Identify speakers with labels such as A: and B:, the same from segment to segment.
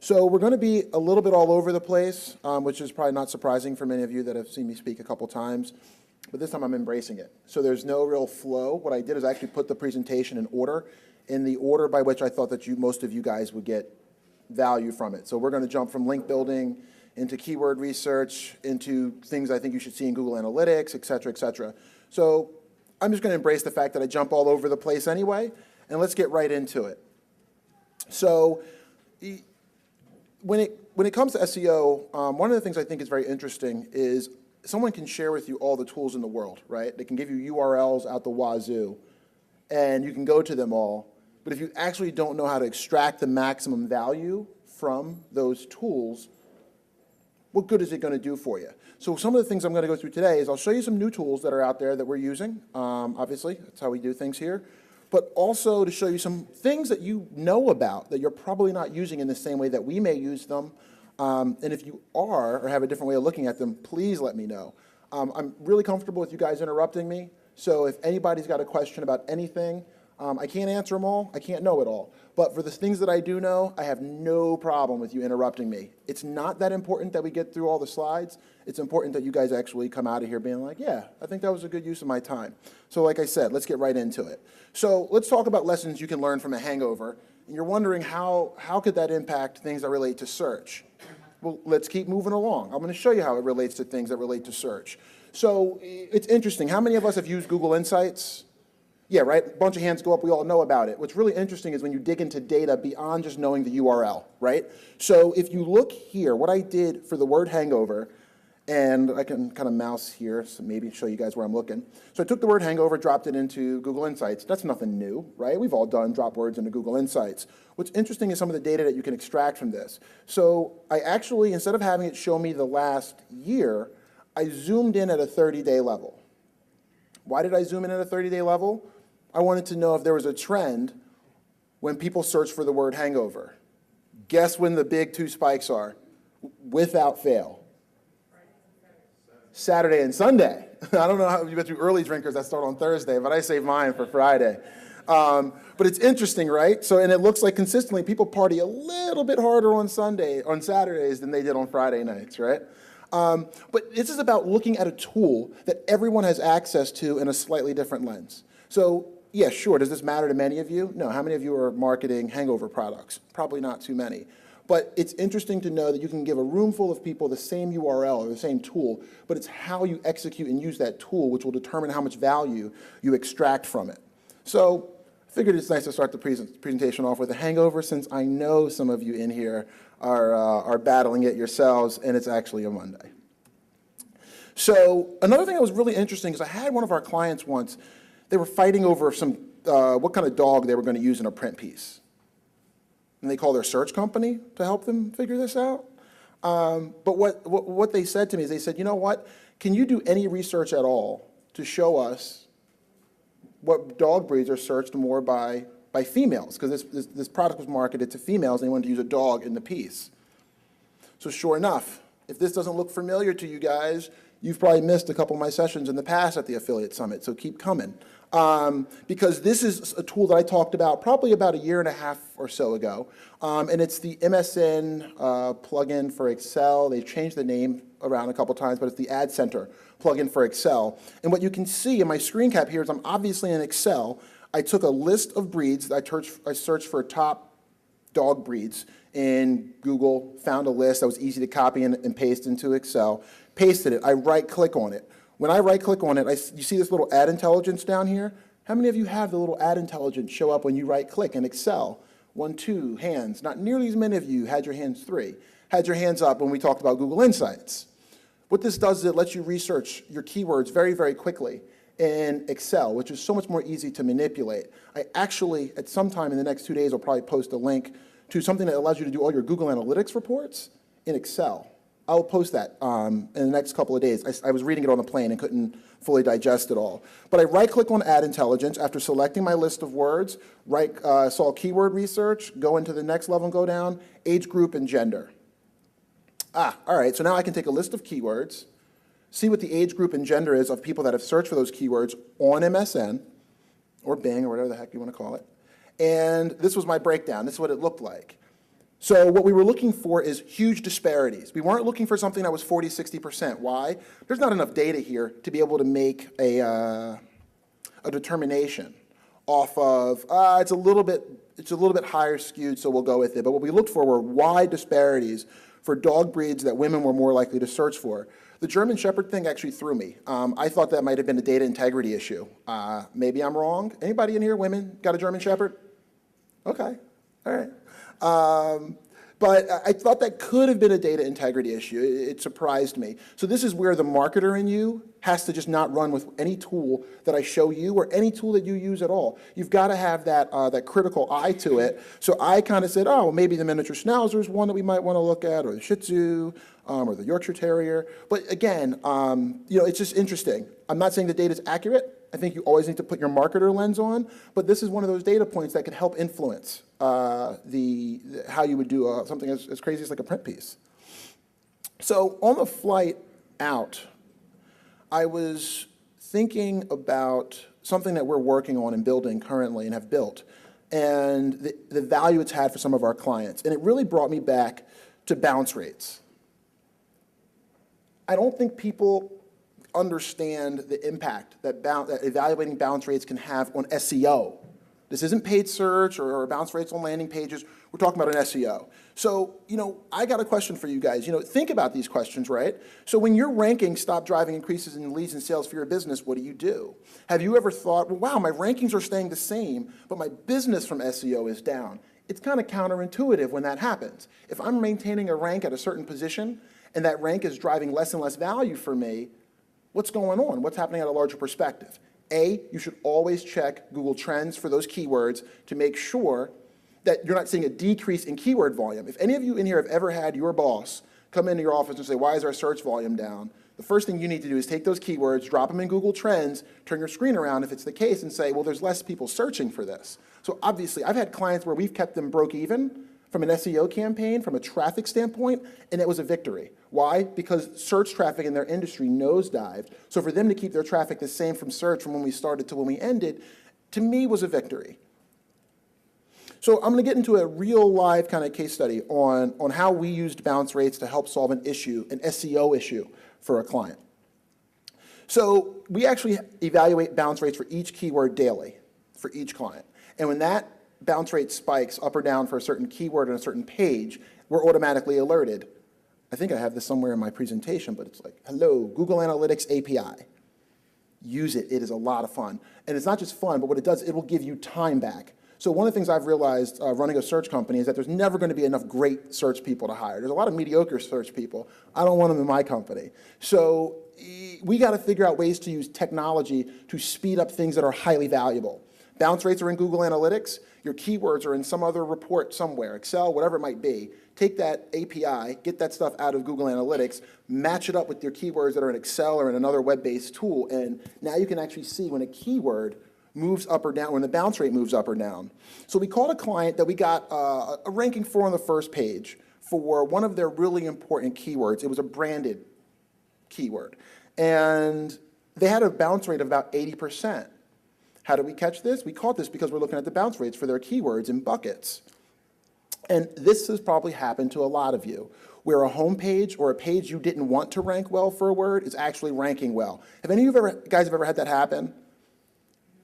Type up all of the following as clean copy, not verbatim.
A: So we're going to be a little bit all over the place, which is probably not surprising for many of you that have seen me speak a couple times. But this time I'm embracing it. So there's no real flow. What I did is I actually put the presentation in order, in the order by which I thought that most of you guys would get value from it. So we're going to jump from link building into keyword research, into things I think you should see in Google Analytics, et cetera, et cetera. So I'm just going to embrace the fact that I jump all over the place anyway, and let's get right into it. So when it comes to SEO, one of the things I think is very interesting is someone can share with you all the tools in the world, right? They can give you URLs out the wazoo, and you can go to them all. But if you actually don't know how to extract the maximum value from those tools, what good is it going to do for you? So some of the things I'm going to go through today is I'll show you some new tools that are out there that we're using. Obviously, that's how we do things here. But also to show you some things that you know about that you're probably not using in the same way that we may use them. And if you are or have a different way of looking at them, please let me know. I'm really comfortable with you guys interrupting me. So if anybody's got a question about anything, I can't answer them all. I can't know it all. But for the things that I do know, I have no problem with you interrupting me. It's not that important that we get through all the slides. It's important that you guys actually come out of here being like, yeah, I think that was a good use of my time. So like I said, let's get right into it. So let's talk about lessons you can learn from a hangover. And you're wondering how could that impact things that relate to search? Well, let's keep moving along. I'm going to show you how it relates to things that relate to search. So it's interesting. How many of us have used Google Insights? Yeah, right? A bunch of hands go up. We all know about it. What's really interesting is when you dig into data beyond just knowing the URL, right? So if you look here, what I did for the word hangover, and I can kind of mouse here, so maybe show you guys where I'm looking. So I took the word hangover, dropped it into Google Insights. That's nothing new, right? We've all done drop words into Google Insights. What's interesting is some of the data that you can extract from this. So I actually, instead of having it show me the last year, I zoomed in at a 30-day level. Why did I zoom in at a 30-day level? I wanted to know if there was a trend when people search for the word hangover. Guess when the big two spikes are, without fail. Saturday and Sunday. I don't know how you get through early drinkers that start on Thursday, but I save mine for Friday. But it's interesting, right? So, and it looks like consistently people party a little bit harder on Saturdays than they did on Friday nights, right? But this is about looking at a tool that everyone has access to in a slightly different lens. So, yeah, sure, does this matter to many of you? No, how many of you are marketing hangover products? Probably not too many. But it's interesting to know that you can give a room full of people the same URL or the same tool, but it's how you execute and use that tool which will determine how much value you extract from it. So I figured it's nice to start the presentation off with a hangover since I know some of you in here are battling it yourselves, and it's actually a Monday. So another thing that was really interesting is I had one of our clients once, they were fighting over what kind of dog they were going to use in a print piece. And they call their search company to help them figure this out. But what they said to me is they said, you know what, can you do any research at all to show us what dog breeds are searched more by females? Because this product was marketed to females and they wanted to use a dog in the piece. So sure enough, if this doesn't look familiar to you guys, you've probably missed a couple of my sessions in the past at the Affiliate Summit, so keep coming. Because this is a tool that I talked about probably about a year and a half or so ago, and it's the MSN plugin for Excel. They've changed the name around a couple times, but it's the Ad Center plugin for Excel. And what you can see in my screen cap here is I'm obviously in Excel. I took a list of breeds. I searched for top dog breeds in Google, found a list that was easy to copy and paste into Excel, pasted it. I right-click on it. When I right-click on it, you see this little Ad Intelligence down here? How many of you have the little Ad Intelligence show up when you right-click in Excel? 1, 2, hands. Not nearly as many of you had your hands 3. Had your hands up when we talked about Google Insights. What this does is it lets you research your keywords very, very quickly in Excel, which is so much more easy to manipulate. I actually, at some time in the next 2 days, will probably post a link to something that allows you to do all your Google Analytics reports in Excel. I'll post that in the next couple of days. I was reading it on the plane and couldn't fully digest it all. But I right-click on Ad Intelligence after selecting my list of words, saw keyword research, go into the next level and go down, age group and gender. All right, so now I can take a list of keywords, see what the age group and gender is of people that have searched for those keywords on MSN, or Bing, or whatever the heck you want to call it. And this was my breakdown. This is what it looked like. So what we were looking for is huge disparities. We weren't looking for something that was 40, 60%. Why? There's not enough data here to be able to make a determination off of, it's a little bit higher skewed, so we'll go with it. But what we looked for were wide disparities for dog breeds that women were more likely to search for. The German Shepherd thing actually threw me. I thought that might have been a data integrity issue. Maybe I'm wrong. Anybody in here, women, got a German Shepherd? Okay, all right. But I thought that could have been a data integrity issue. It surprised me. So this is where the marketer in you has to just not run with any tool that I show you or any tool that you use at all. You've got to have that, that critical eye to it. So I kind of said, oh, well, maybe the miniature Schnauzer is one that we might want to look at, or the Shih Tzu, or the Yorkshire Terrier. But again, you know, it's just interesting. I'm not saying the data is accurate. I think you always need to put your marketer lens on, but this is one of those data points that could help influence how you would do something as crazy as like a print piece. So on the flight out, I was thinking about something that we're working on and building currently and have built, and the value it's had for some of our clients. And it really brought me back to bounce rates. I don't think people understand the impact that evaluating bounce rates can have on SEO. This isn't paid search or bounce rates on landing pages. We're talking about an SEO. So, you know, I got a question for you guys. You know, think about these questions, right? So when your rankings stop driving increases in leads and sales for your business, what do? Have you ever thought, well, wow, my rankings are staying the same, but my business from SEO is down? It's kind of counterintuitive when that happens. If I'm maintaining a rank at a certain position and that rank is driving less and less value for me, what's going on? What's happening at a larger perspective? A, you should always check Google Trends for those keywords to make sure that you're not seeing a decrease in keyword volume. If any of you in here have ever had your boss come into your office and say, why is our search volume down? The first thing you need to do is take those keywords, drop them in Google Trends, turn your screen around if it's the case, and say, well, there's less people searching for this. So obviously, I've had clients where we've kept them broke even from an SEO campaign, from a traffic standpoint, and it was a victory. Why? Because search traffic in their industry nosedived. So for them to keep their traffic the same from search from when we started to when we ended, to me was a victory. So I'm going to get into a real live kind of case study on how we used bounce rates to help solve an issue, an SEO issue for a client. So we actually evaluate bounce rates for each keyword daily for each client. And when that bounce rate spikes up or down for a certain keyword on a certain page, we're automatically alerted. I think I have this somewhere in my presentation, but it's like, hello, Google Analytics API. Use it. It is a lot of fun. And it's not just fun, but what it does, it will give you time back. So one of the things I've realized running a search company is that there's never going to be enough great search people to hire. There's a lot of mediocre search people. I don't want them in my company. So we got to figure out ways to use technology to speed up things that are highly valuable. Bounce rates are in Google Analytics. Your keywords are in some other report somewhere, Excel, whatever it might be. Take that API, get that stuff out of Google Analytics, match it up with your keywords that are in Excel or in another web-based tool, and now you can actually see when a keyword moves up or down, when the bounce rate moves up or down. So we called a client that we got a ranking for on the first page for one of their really important keywords. It was a branded keyword. And they had a bounce rate of about 80%. How did we catch this? We caught this because we're looking at the bounce rates for their keywords in buckets. And this has probably happened to a lot of you, where a home page or a page you didn't want to rank well for a word is actually ranking well. Have any of you guys ever had that happen?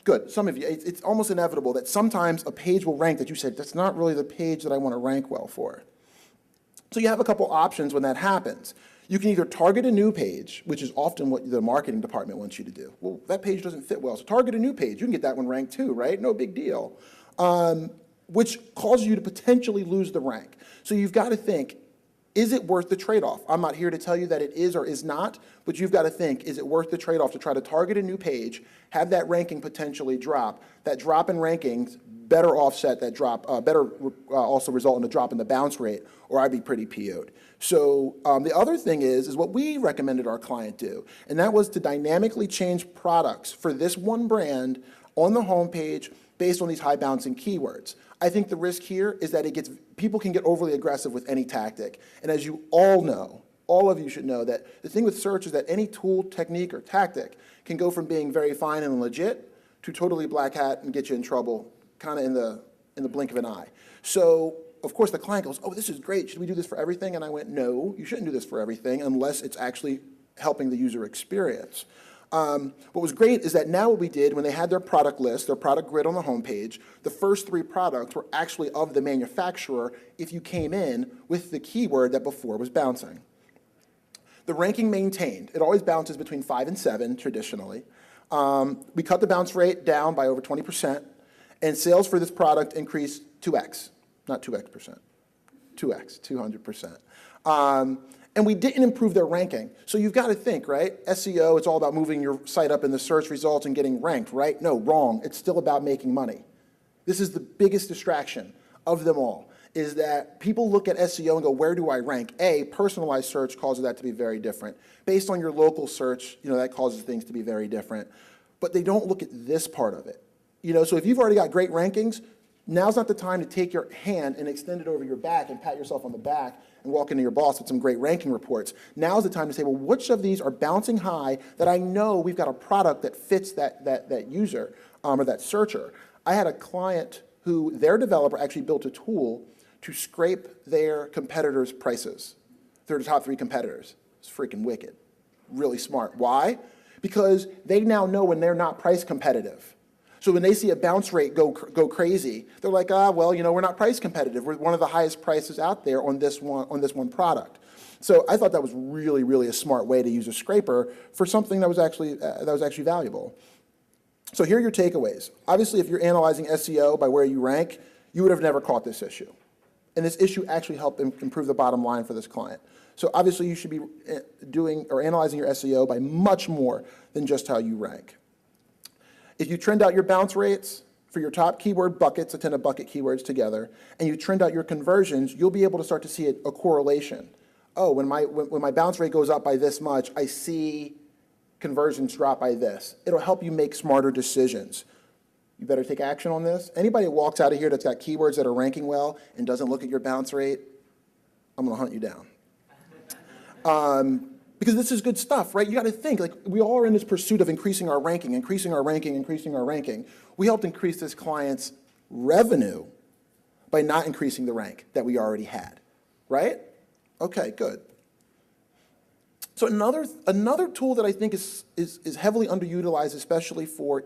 A: Good, some of you. It's almost inevitable that sometimes a page will rank that you said, that's not really the page that I want to rank well for. So you have a couple options when that happens. You can either target a new page, which is often what the marketing department wants you to do. Well, that page doesn't fit well, so target a new page. You can get that one ranked too, right? No big deal. Which causes you to potentially lose the rank. So you've got to think, is it worth the trade-off? I'm not here to tell you that it is or is not, but you've got to think, is it worth the trade-off to try to target a new page, have that ranking potentially drop? That drop in rankings better offset that drop, also result in a drop in the bounce rate, or I'd be pretty PO'd. So the other thing is what we recommended our client do, and that was to dynamically change products for this one brand on the homepage based on these high bouncing keywords. I think the risk here is that people can get overly aggressive with any tactic. And as you all know, all of you should know that the thing with search is that any tool, technique, or tactic can go from being very fine and legit to totally black hat and get you in trouble kind of in the blink of an eye. So of course, the client goes, oh, this is great. Should we do this for everything? And I went, no, you shouldn't do this for everything unless it's actually helping the user experience. What was great is that now what we did, when they had their product list, their product grid on the homepage, the first 3 products were actually of the manufacturer if you came in with the keyword that before was bouncing. The ranking maintained. It always bounces between 5 and 7 traditionally. We cut the bounce rate down by over 20%, and sales for this product increased 2x, not 2x%, 2x, 200%. And we didn't improve their ranking. So you've got to think, right? SEO, it's all about moving your site up in the search results and getting ranked, right? No, wrong. It's still about making money. This is the biggest distraction of them all, is that people look at SEO and go, where do I rank? A, personalized search causes that to be very different. Based on your local search, that causes things to be very different. But they don't look at this part of it. So if you've already got great rankings, now's not the time to take your hand and extend it over your back and pat yourself on the back and walk into your boss with some great ranking reports. Now's the time to say, well, which of these are bouncing high that I know we've got a product that fits that user or that searcher? I had a client who, their developer actually built a tool to scrape their competitors' prices. They're the top 3 competitors. It's freaking wicked. Really smart. Why? Because they now know when they're not price competitive. So when they see a bounce rate go crazy, they're like, well, we're not price competitive. We're one of the highest prices out there on this one product. So I thought that was really, really a smart way to use a scraper for something that was actually valuable. So here are your takeaways. Obviously, if you're analyzing SEO by where you rank, you would have never caught this issue. And this issue actually helped improve the bottom line for this client. So obviously, you should be doing or analyzing your SEO by much more than just how you rank. If you trend out your bounce rates for your top keyword buckets, a ton of bucket keywords together, and you trend out your conversions, you'll be able to start to see a correlation. Oh, when my bounce rate goes up by this much, I see conversions drop by this. It'll help you make smarter decisions. You better take action on this. Anybody that walks out of here that's got keywords that are ranking well and doesn't look at your bounce rate, I'm going to hunt you down. Because this is good stuff, right? You got to think, we all are in this pursuit of increasing our ranking, increasing our ranking, increasing our ranking. We helped increase this client's revenue by not increasing the rank that we already had, right? Okay, good. So another tool that I think is heavily underutilized, especially for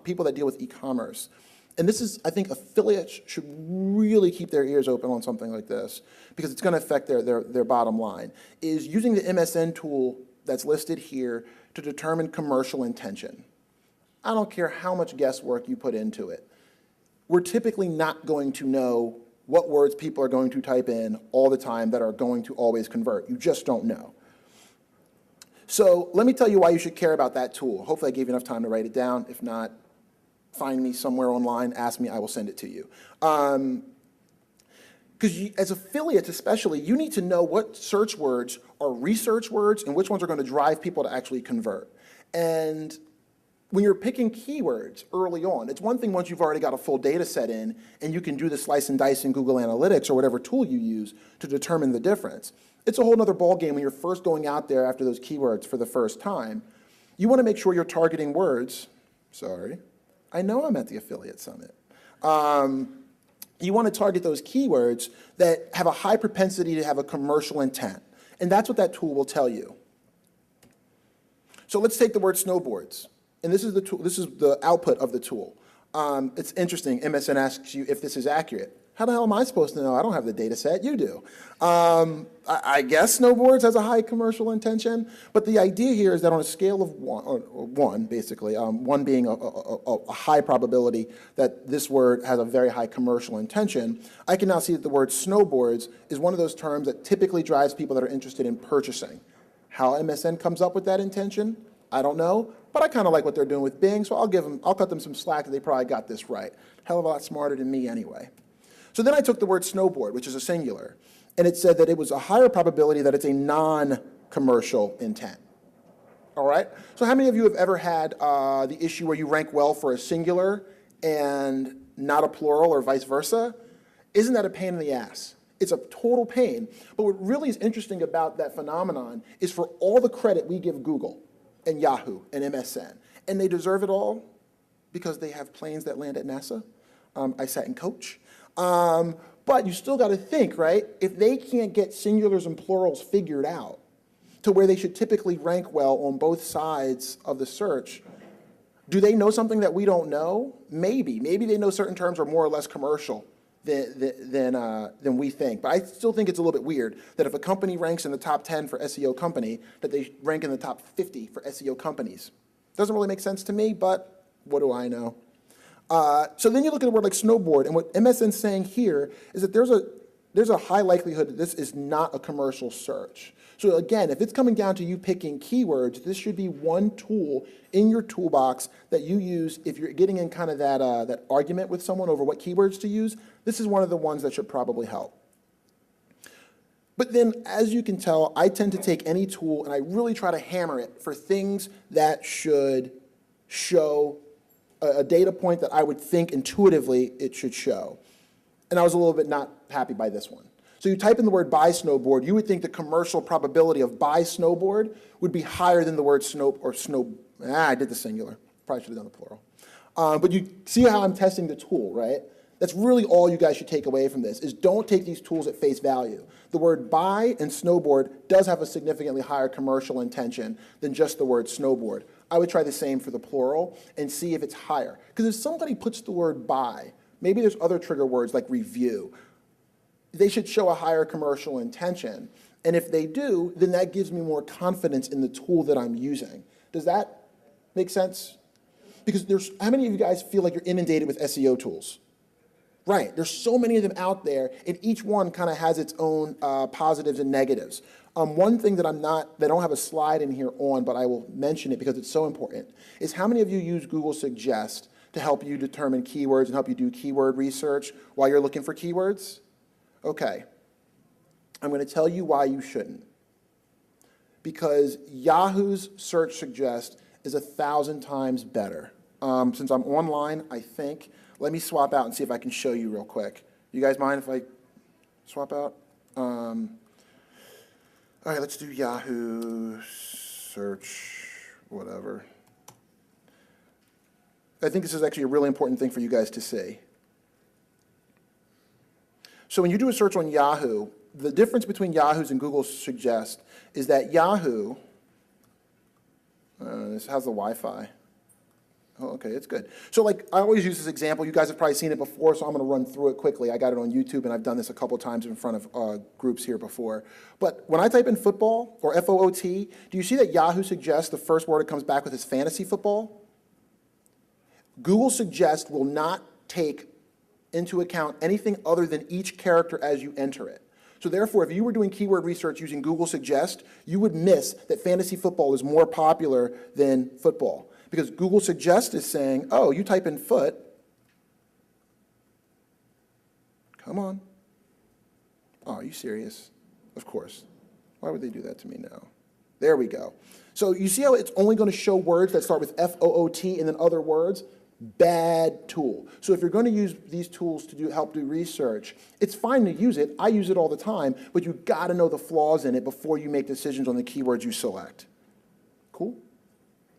A: people that deal with e-commerce, and this is, I think affiliates should really keep their ears open on something like this because it's going to affect their bottom line, is using the MSN tool that's listed here to determine commercial intention. I don't care how much guesswork you put into it. We're typically not going to know what words people are going to type in all the time that are going to always convert. You just don't know. So let me tell you why you should care about that tool. Hopefully I gave you enough time to write it down. If not, find me somewhere online, ask me, I will send it to you. Because as affiliates especially, you need to know what search words are research words and which ones are going to drive people to actually convert. And when you're picking keywords early on, it's one thing once you've already got a full data set in and you can do the slice and dice in Google Analytics or whatever tool you use to determine the difference. It's a whole other ballgame when you're first going out there after those keywords for the first time. You want to make sure you're targeting words, I know I'm at the Affiliate Summit. You want to target those keywords that have a high propensity to have a commercial intent. And that's what that tool will tell you. So let's take the word snowboards. And this is the output of the tool. It's interesting. MSN asks you if this is accurate. How the hell am I supposed to know? I don't have the data set. You do. I guess snowboards has a high commercial intention, but the idea here is that on a scale of one basically, one being a high probability that this word has a very high commercial intention, I can now see that the word snowboards is one of those terms that typically drives people that are interested in purchasing. How MSN comes up with that intention, I don't know, but I kind of like what they're doing with Bing, so I'll cut them some slack that they probably got this right. Hell of a lot smarter than me anyway. So then I took the word snowboard, which is a singular, and it said that it was a higher probability that it's a non-commercial intent. All right? So how many of you have ever had the issue where you rank well for a singular and not a plural or vice versa? Isn't that a pain in the ass? It's a total pain. But what really is interesting about that phenomenon is for all the credit we give Google and Yahoo and MSN, and they deserve it all because they have planes that land at NASA. I sat in coach. But But you still got to think, right? If they can't get singulars and plurals figured out to where they should typically rank well on both sides of the search, do they know something that we don't know? Maybe. Maybe they know certain terms are more or less commercial than we think. But I still think it's a little bit weird that if a company ranks in the top 10 for SEO company, that they rank in the top 50 for SEO companies. Doesn't really make sense to me, but what do I know? So then you look at a word like snowboard, and what MSN's saying here is that there's a high likelihood that this is not a commercial search. So again, if it's coming down to you picking keywords, this should be one tool in your toolbox that you use if you're getting in kind of that argument with someone over what keywords to use. This is one of the ones that should probably help. But then, as you can tell, I tend to take any tool and I really try to hammer it for things that should show a data point that I would think intuitively it should show. And I was a little bit not happy by this one. So you type in the word buy snowboard, you would think the commercial probability of buy snowboard would be higher than the word snow or snow. I did the singular. Probably should have done the plural. But you see how I'm testing the tool, right? That's really all you guys should take away from this, is don't take these tools at face value. The word buy and snowboard does have a significantly higher commercial intention than just the word snowboard. I would try the same for the plural and see if it's higher. Because if somebody puts the word buy, maybe there's other trigger words like review, they should show a higher commercial intention. And if they do, then that gives me more confidence in the tool that I'm using. Does that make sense? Because how many of you guys feel like you're inundated with SEO tools? Right, there's so many of them out there, and each one kind of has its own positives and negatives. One thing that they don't have a slide in here on, but I will mention it because it's so important, is how many of you use Google Suggest to help you determine keywords and help you do keyword research while you're looking for keywords? Okay, I'm going to tell you why you shouldn't. Because Yahoo's Search Suggest is 1,000 times better. Since I'm online, I think, let me swap out and see if I can show you real quick. You guys mind if I swap out? All right, let's do Yahoo Search, whatever. I think this is actually a really important thing for you guys to see. So when you do a search on Yahoo, the difference between Yahoo's and Google Suggest is that Yahoo, this has the Wi-Fi. Oh, okay, it's good. So like, I always use this example. You guys have probably seen it before, so I'm going to run through it quickly. I got it on YouTube, and I've done this a couple times in front of groups here before. But when I type in football, or F-O-O-T, do you see that Yahoo Suggests the first word it comes back with is fantasy football? Google Suggest will not take into account anything other than each character as you enter it. So therefore, if you were doing keyword research using Google Suggest, you would miss that fantasy football is more popular than football. Because Google Suggest is saying, oh, you type in foot. Come on. Oh, are you serious? Of course. Why would they do that to me now? There we go. So you see how it's only going to show words that start with F-O-O-T and then other words? Bad tool. So if you're going to use these tools to help do research, it's fine to use it. I use it all the time, but you've got to know the flaws in it before you make decisions on the keywords you select. Cool?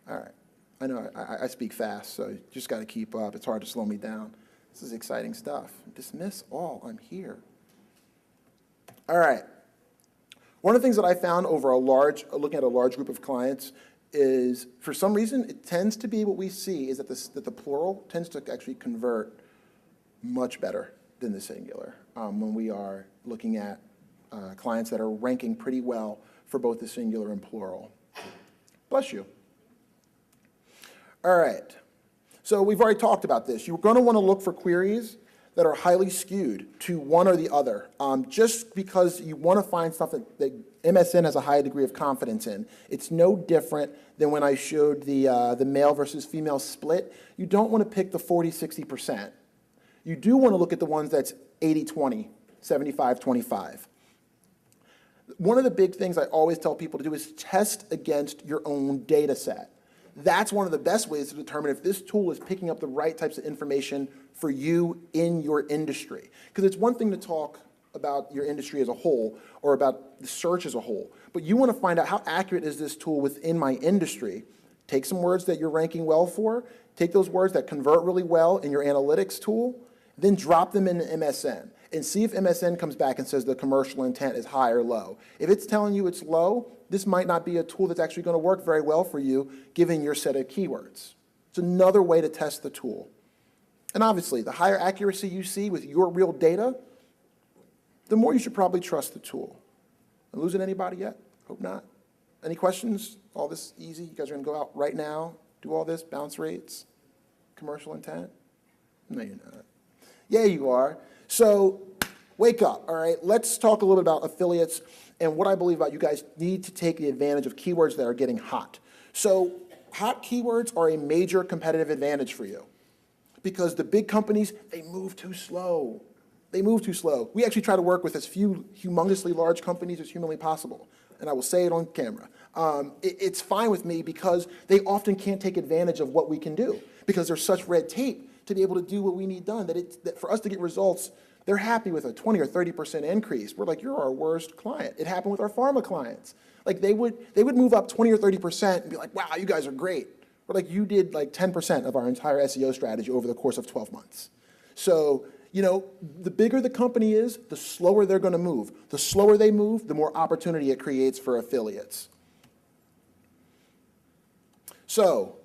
A: All right. I know I speak fast, so you just got to keep up. It's hard to slow me down. This is exciting stuff. Dismiss all. I'm here. All right. One of the things that I found over looking at a large group of clients is, for some reason, it tends to be what we see is that the plural tends to actually convert much better than the singular when we are looking at clients that are ranking pretty well for both the singular and plural. Bless you. All right, so we've already talked about this. You're going to want to look for queries that are highly skewed to one or the other, just because you want to find stuff that MSN has a high degree of confidence in. It's no different than when I showed the male versus female split. You don't want to pick the 40-60%. You do want to look at the ones that's 80-20, 75-25. One of the big things I always tell people to do is test against your own data set. That's one of the best ways to determine if this tool is picking up the right types of information for you in your industry. Because it's one thing to talk about your industry as a whole or about the search as a whole, but you want to find out how accurate is this tool within my industry. Take some words that you're ranking well for, take those words that convert really well in your analytics tool, then drop them into MSN. and see if MSN comes back and says the commercial intent is high or low. If it's telling you it's low, this might not be a tool that's actually going to work very well for you given your set of keywords. It's another way to test the tool. And obviously, the higher accuracy you see with your real data, the more you should probably trust the tool. Am I losing anybody yet? Hope not. Any questions? All this easy? You guys are going to go out right now, do all this, bounce rates, commercial intent? No, you're not. Yeah, you are. So wake up, all right? Let's talk a little bit about affiliates and what I believe about you guys need to take the advantage of keywords that are getting hot. So hot keywords are a major competitive advantage for you because the big companies, they move too slow. They move too slow. We actually try to work with as few humongously large companies as humanly possible, and I will say it on camera. It's fine with me because they often can't take advantage of what we can do because there's such red tape to be able to do what we need done that for us to get results, they're happy with a 20 or 30% increase. We're like, you're our worst client. It happened with our pharma clients. Like they would move up 20 or 30% and be like, wow, you guys are great. We're like, you did like 10% of our entire SEO strategy over the course of 12 months. So, you know, the bigger the company is, the slower they're going to move. The slower they move, the more opportunity it creates for affiliates. So,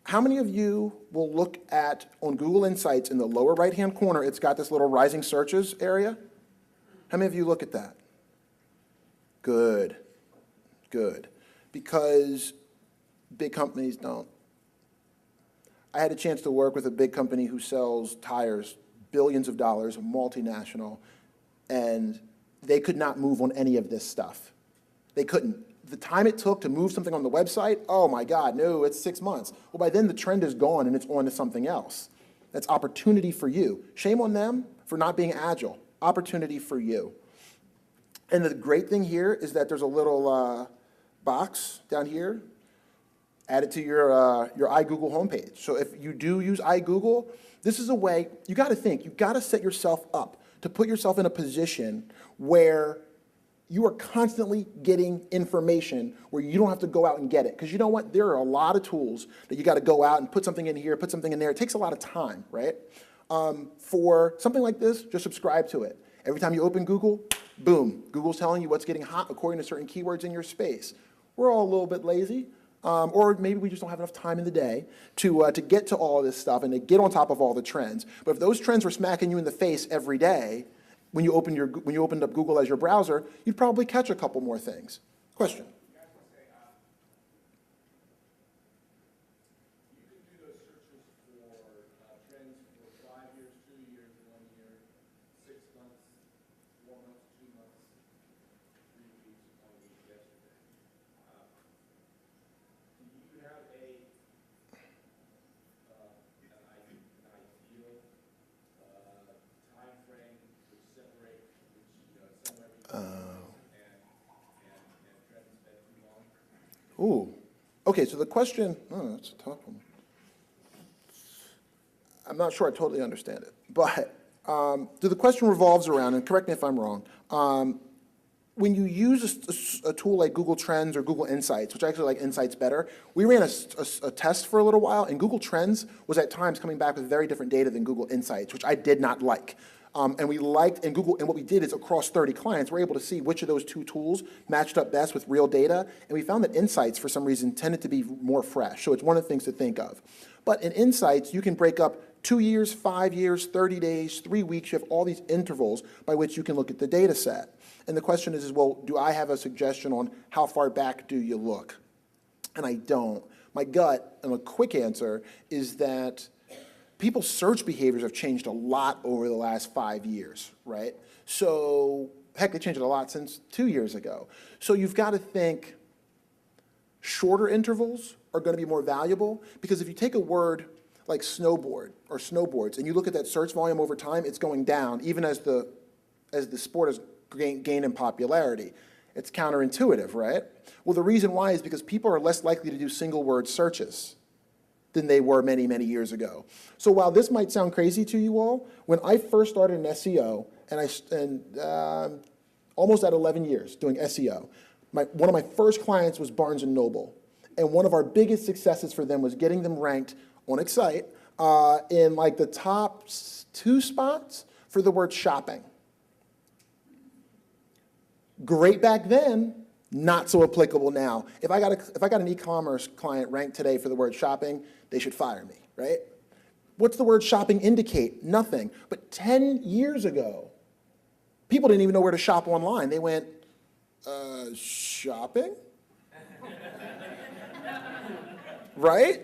A: how many of you will look at, on Google Insights in the lower right-hand corner, it's got this little rising searches area? How many of you look at that? Good, good. Because big companies don't. I had a chance to work with a big company who sells tires, billions of dollars, a multinational, and they could not move on any of this stuff. They couldn't. The time it took to move something on the website, oh my God, no, it's 6 months. Well, by then the trend is gone and it's on to something else. That's opportunity for you. Shame on them for not being agile. Opportunity for you. And the great thing here is that there's a little box down here. Add it to your iGoogle homepage. So if you do use iGoogle, this is a way, you got to think, you got to set yourself up to put yourself in a position where you are constantly getting information where you don't have to go out and get it. Because you know what? There are a lot of tools that you got to go out and put something in here, put something in there. It takes a lot of time, right? For something like this, just subscribe to it. Every time you open Google, boom, Google's telling you what's getting hot according to certain keywords in your space. We're all a little bit lazy. Or maybe we just don't have enough time in the day to get to all of this stuff and to get on top of all the trends. But if those trends were smacking you in the face every day, when you opened up Google as your browser, you'd probably catch a couple more things. Question? Ooh. Okay, so the question, that's a tough one. I'm not sure I totally understand it, but the question revolves around, and correct me if I'm wrong, when you use a tool like Google Trends or Google Insights, which I actually like Insights better, we ran a test for a little while, and Google Trends was at times coming back with very different data than Google Insights, which I did not like. And we liked, and what we did is across 30 clients, we're able to see which of those two tools matched up best with real data, and we found that Insights, for some reason, tended to be more fresh, so it's one of the things to think of. But in Insights, you can break up 2 years, 5 years, 30 days, 3 weeks, you have all these intervals by which you can look at the data set. And the question is, well, do I have a suggestion on how far back do you look? And I don't. My gut, and a quick answer, is that people's search behaviors have changed a lot over the last 5 years, right? So, heck, they changed a lot since 2 years ago. So you've got to think shorter intervals are going to be more valuable, because if you take a word like snowboard or snowboards and you look at that search volume over time, it's going down, even as the sport has gained in popularity. It's counterintuitive, right? Well, the reason why is because people are less likely to do single word searches than they were many, many years ago. So while this might sound crazy to you all, when I first started in SEO, and almost at 11 years doing SEO, one of my first clients was Barnes & Noble. And one of our biggest successes for them was getting them ranked on Excite in like the top 2 spots for the word shopping. Great back then, not so applicable now. If I got an e-commerce client ranked today for the word shopping, they should fire me, right? What's the word shopping indicate? Nothing. But 10 years ago, people didn't even know where to shop online. They went, shopping? Right?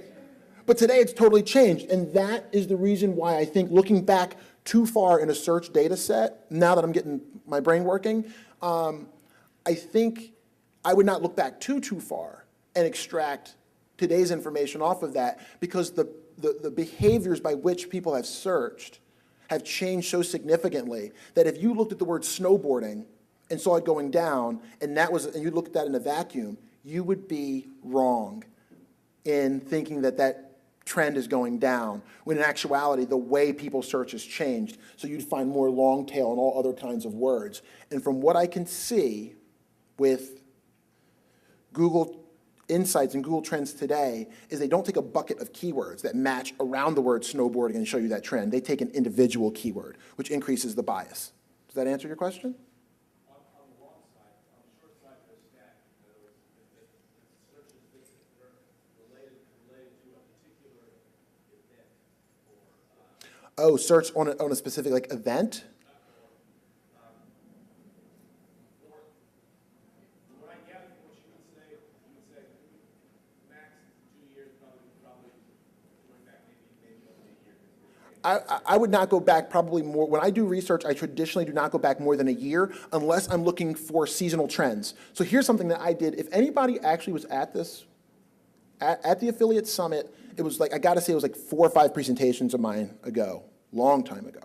A: But today it's totally changed, and that is the reason why I think looking back too far in a search data set, now that I'm getting my brain working, I think I would not look back too far and extract today's information off of that, because the behaviors by which people have searched have changed so significantly that if you looked at the word snowboarding and saw it going down, and you looked at that in a vacuum, you would be wrong in thinking that that trend is going down, when in actuality, the way people search has changed. So you'd find more long tail and all other kinds of words. And from what I can see with Google Insights and Google Trends today, is they don't take a bucket of keywords that match around the word snowboarding and show you that trend. They take an individual keyword, which increases the bias. Does that answer your question? Oh, search on a specific like event?
B: What I gather from what you would say max 2 years, probably going back maybe only a year.
A: I would not go back probably more. When I do research, I traditionally do not go back more than a year unless I'm looking for seasonal trends. So here's something that I did. If anybody actually was at this, at the affiliate summit, it was like, I gotta say, it was like 4 or 5 presentations of mine ago, long time ago.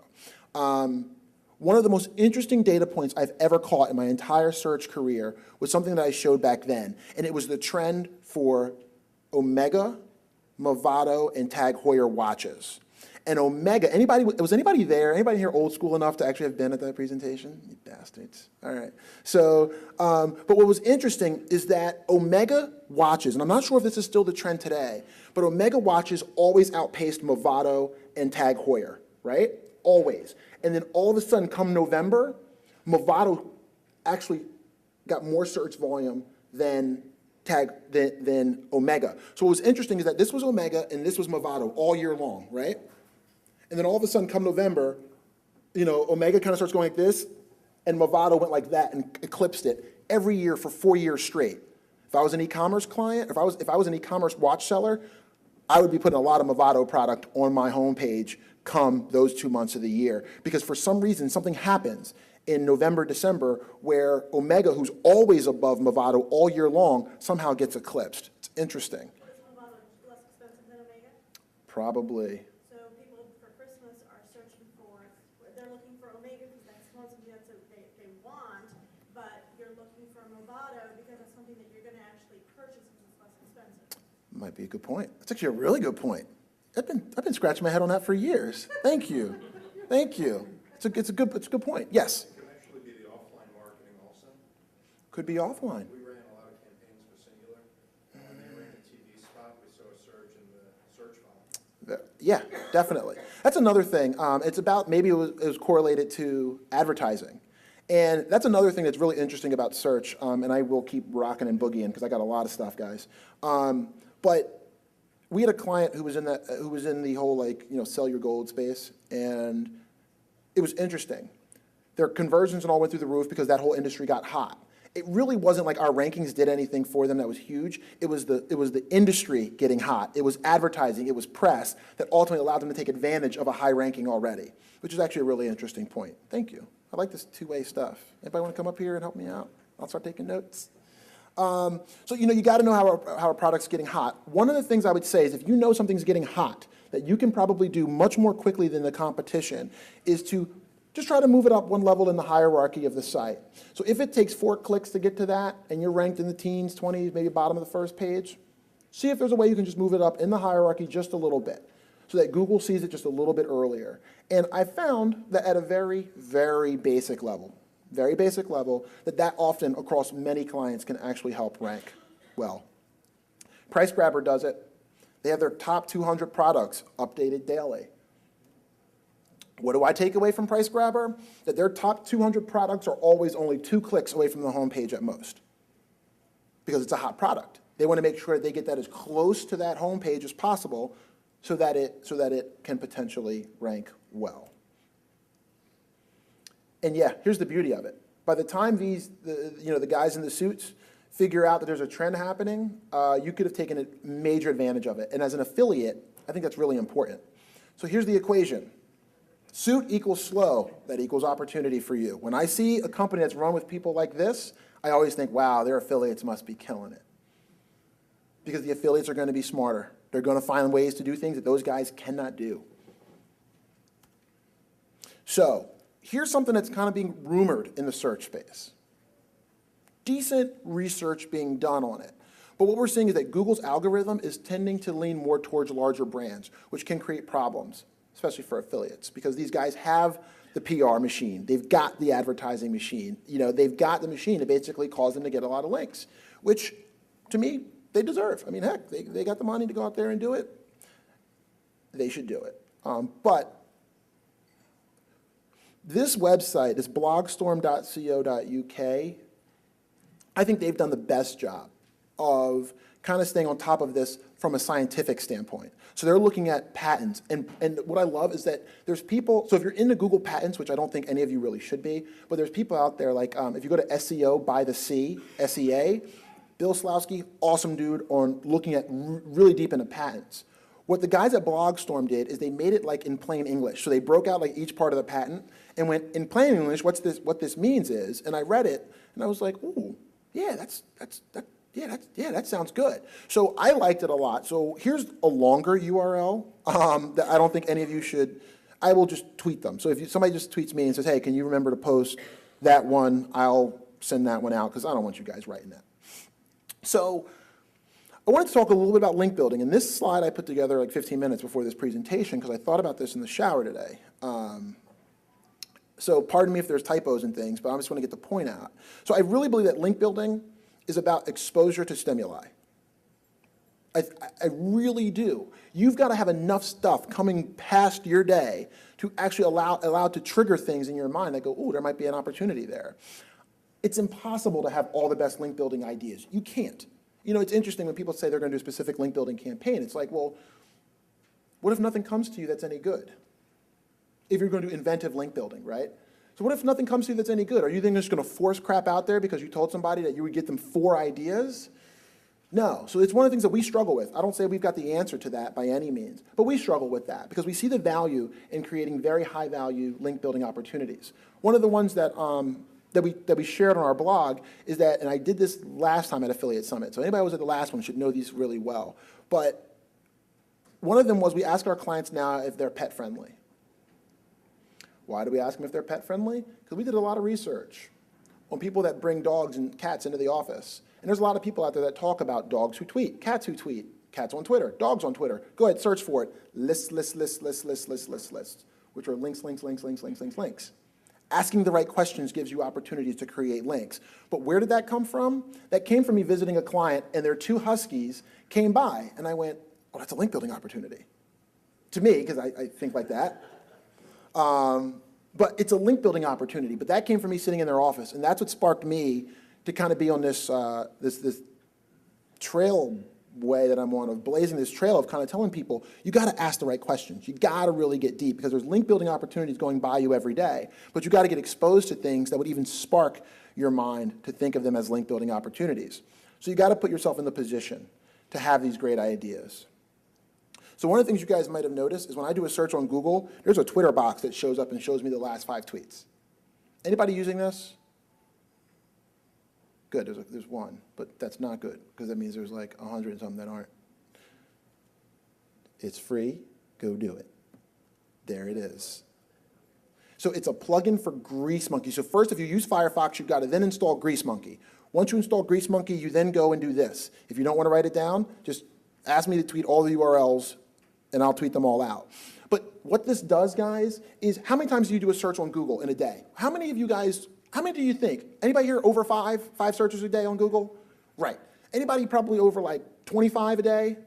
A: One of the most interesting data points I've ever caught in my entire search career was something that I showed back then, and it was the trend for Omega, Movado, and Tag Heuer watches. And Omega, was anybody there? Anybody here old school enough to actually have been at that presentation? You bastards. All right. So, but what was interesting is that Omega watches, and I'm not sure if this is still the trend today, but Omega watches always outpaced Movado and Tag Heuer, right? Always. And then all of a sudden, come November, Movado actually got more search volume than Omega. So what was interesting is that this was Omega and this was Movado all year long, right? And then all of a sudden, come November, Omega kind of starts going like this, and Movado went like that and eclipsed it every year for 4 years straight. If I was an e-commerce client, if I was an e-commerce watch seller, I would be putting a lot of Movado product on my homepage come those 2 months of the year, because for some reason something happens in November, December, where Omega, who's always above Movado all year long, somehow gets eclipsed. It's interesting.
C: But is Movado less expensive than Omega?
A: Probably.
C: So people for Christmas are searching for, they're looking for Omega because that's something that they want, but you're looking for Movado because it's something that you're going to actually purchase because it's less expensive.
A: Might be a good point. That's actually a really good point. I've been scratching my head on that for years. Thank you. Thank you. It's a good point. Yes?
B: It could actually be the offline marketing also.
A: Could be offline.
B: We ran a lot of campaigns for Singular. When they ran a TV spot, we saw a surge in the search volume.
A: Yeah, definitely. That's another thing. It's about, maybe it was correlated to advertising. And that's another thing that's really interesting about search, and I will keep rocking and boogieing because I got a lot of stuff, guys. But we had a client who was in the whole sell your gold space, and it was interesting. Their conversions and all went through the roof because that whole industry got hot. It really wasn't like our rankings did anything for them that was huge. It was the industry getting hot. It was advertising, it was press that ultimately allowed them to take advantage of a high ranking already, which is actually a really interesting point. Thank you. I like this two-way stuff. Anybody want to come up here and help me out? I'll start taking notes. So you got to know how a product's getting hot. One of the things I would say is if you know something's getting hot, that you can probably do much more quickly than the competition, is to just try to move it up one level in the hierarchy of the site. So if it takes 4 clicks to get to that, and you're ranked in the teens, 20s, maybe bottom of the first page, see if there's a way you can just move it up in the hierarchy just a little bit, so that Google sees it just a little bit earlier. And I found that at a very, very basic level, that often across many clients can actually help rank well. Price Grabber does it. They have their top 200 products updated daily. What do I take away from Price Grabber? That their top 200 products are always only 2 clicks away from the homepage at most, because it's a hot product. They want to make sure that they get that as close to that homepage as possible so that it can potentially rank well. And yeah, here's the beauty of it. By the time the guys in the suits figure out that there's a trend happening, you could have taken a major advantage of it. And as an affiliate, I think that's really important. So here's the equation. Suit equals slow, that equals opportunity for you. When I see a company that's run with people like this, I always think, wow, their affiliates must be killing it. Because the affiliates are going to be smarter. They're going to find ways to do things that those guys cannot do. So here's something that's kind of being rumored in the search space. Decent research being done on it. But what we're seeing is that Google's algorithm is tending to lean more towards larger brands, which can create problems, especially for affiliates, because these guys have the PR machine. They've got the advertising machine. They've got the machine to basically cause them to get a lot of links, which, to me, they deserve. I mean, heck, they got the money to go out there and do it. They should do it. But this website, this blogstorm.co.uk, I think they've done the best job of kind of staying on top of this from a scientific standpoint. So they're looking at patents. And what I love is that there's people, so if you're into Google patents, which I don't think any of you really should be, but there's people out there like, if you go to SEO by the C, SEA, Bill Slawski, awesome dude on looking at really deep into patents. What the guys at Blogstorm did is they made it like in plain English. So they broke out like each part of the patent and went, in plain English, what this means is, and I read it, and I was like, ooh, yeah, that sounds good. So I liked it a lot. So here's a longer URL that I don't think any of you should. I will just tweet them. So if somebody just tweets me and says, hey, can you remember to post that one, I'll send that one out because I don't want you guys writing that. So I wanted to talk a little bit about link building. And this slide I put together like 15 minutes before this presentation because I thought about this in the shower today. So pardon me if there's typos and things, but I just want to get the point out. So I really believe that link building is about exposure to stimuli. I really do. You've got to have enough stuff coming past your day to actually allow to trigger things in your mind that go, oh, there might be an opportunity there. It's impossible to have all the best link building ideas. You can't. It's interesting when people say they're going to do a specific link building campaign. It's like, well, what if nothing comes to you that's any good? If you're going to do inventive link building, right? So what if nothing comes to you that's any good? Are you then just going to force crap out there because you told somebody that you would get them 4 ideas? No. So it's one of the things that we struggle with. I don't say we've got the answer to that by any means, but we struggle with that because we see the value in creating very high value link building opportunities. One of the ones that we shared on our blog is that, and I did this last time at Affiliate Summit, so anybody who was at the last one should know these really well, but one of them was we ask our clients now if they're pet friendly. Why do we ask them if they're pet friendly? Because we did a lot of research on people that bring dogs and cats into the office. And there's a lot of people out there that talk about dogs who tweet, cats on Twitter, dogs on Twitter. Go ahead, search for it. Lists, which are links. Asking the right questions gives you opportunities to create links. But where did that come from? That came from me visiting a client, and their 2 huskies came by, and I went, oh, that's a link building opportunity. To me, because I think like that. But it's a link building opportunity. But that came from me sitting in their office, and that's what sparked me to kind of be on this this trail way that I'm on of blazing this trail of kind of telling people you got to ask the right questions. You got to really get deep because there's link building opportunities going by you every day. But you got to get exposed to things that would even spark your mind to think of them as link building opportunities. So you got to put yourself in the position to have these great ideas. So one of the things you guys might have noticed is when I do a search on Google, there's a Twitter box that shows up and shows me the last 5 tweets. Anybody using this? Good, there's one, but that's not good because that means there's like 100 and something that aren't. It's free, go do it. There it is. So it's a plugin for Grease Monkey. So first, if you use Firefox, you've got to then install Grease Monkey. Once you install Grease Monkey, you then go and do this. If you don't want to write it down, just ask me to tweet all the URLs, and I'll tweet them all out. But what this does, guys, is how many times do you do a search on Google in a day? How many of you guys, how many do you think? Anybody here over 5 searches a day on Google? Right. Anybody probably over like 25 a day?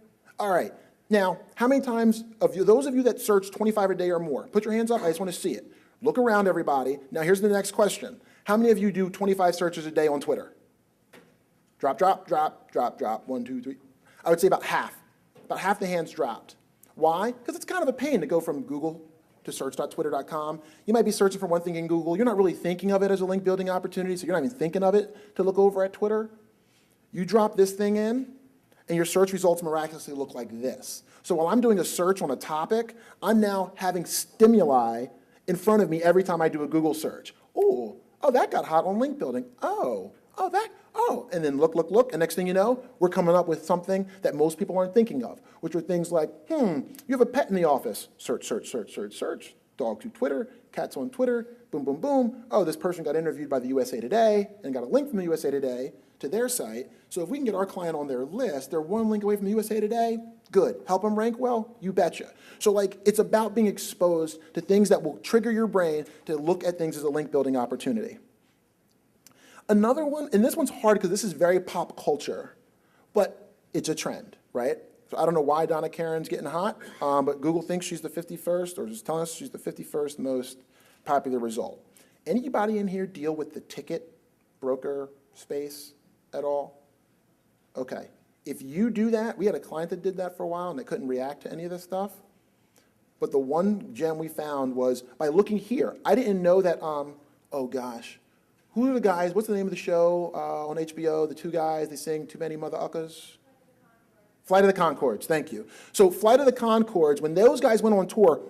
A: All right. Now, how many times of you, those of you that search 25 a day or more, put your hands up, I just want to see it. Look around, everybody. Now, here's the next question. How many of you do 25 searches a day on Twitter? Drop, drop, drop, drop, drop, 1, 2, 3. I would say about half. About half the hands dropped. Why? Because it's kind of a pain to go from Google to search.twitter.com. You might be searching for one thing in Google. You're not really thinking of it as a link building opportunity, so you're not even thinking of it to look over at Twitter. You drop this thing in, and your search results miraculously look like this. So while I'm doing a search on a topic, I'm now having stimuli in front of me every time I do a Google search. Oh, that got hot on link building. Oh, and then look, and next thing you know, we're coming up with something that most people aren't thinking of, which are things like, you have a pet in the office. Search, search, search, search, search. Dog to Twitter, cats on Twitter, boom, boom, boom. Oh, this person got interviewed by the USA Today and got a link from the USA Today to their site. So if we can get our client on their list, they're one link away from the USA Today, good. Help them rank well? You betcha. So like, it's about being exposed to things that will trigger your brain to look at things as a link building opportunity. Another one, and this one's hard because this is very pop culture, but it's a trend, right? So I don't know why Donna Karen's getting hot, but Google thinks she's the 51st, or just telling us she's the 51st most popular result. Anybody in here deal with the ticket broker space at all? Okay. If you do that, we had a client that did that for a while and they couldn't react to any of this stuff. But the one gem we found was by looking here. I didn't know that, oh gosh, who are the guys, what's the name of the show on HBO, the two guys, they sing Too Many Mother Uckers? Flight of the Conchords, thank you. So Flight of the Conchords, when those guys went on tour,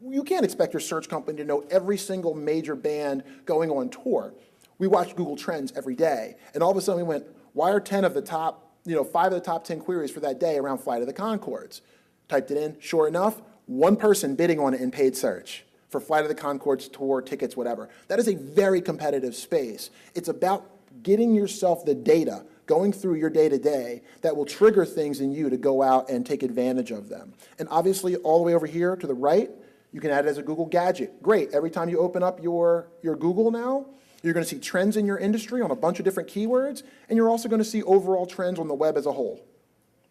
A: you can't expect your search company to know every single major band going on tour. We watched Google Trends every day, and all of a sudden we went, why are 10 of the top, 5 of the top 10 queries for that day around Flight of the Conchords? Typed it in, sure enough, one person bidding on it in paid search for Flight of the Conchords tour, tickets, whatever. That is a very competitive space. It's about getting yourself the data, going through your day-to-day that will trigger things in you to go out and take advantage of them. And obviously, all the way over here to the right, you can add it as a Google gadget. Great, every time you open up your Google now, you're gonna see trends in your industry on a bunch of different keywords, and you're also gonna see overall trends on the web as a whole.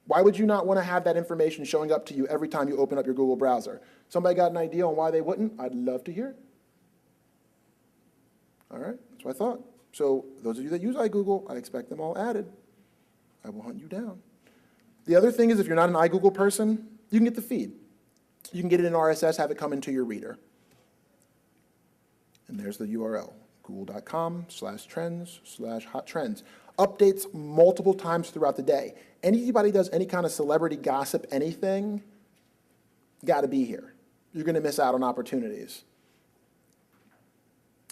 A: Why would you not wanna have that information showing up to you every time you open up your Google browser? Somebody got an idea on why they wouldn't? I'd love to hear it. All right, that's what I thought. So those of you that use iGoogle, I expect them all added. I will hunt you down. The other thing is if you're not an iGoogle person, you can get the feed. You can get it in RSS, have it come into your reader. And there's the URL, google.com/trends/hot trends. Updates multiple times throughout the day. Anybody does any kind of celebrity gossip, anything, gotta be here. You're gonna miss out on opportunities.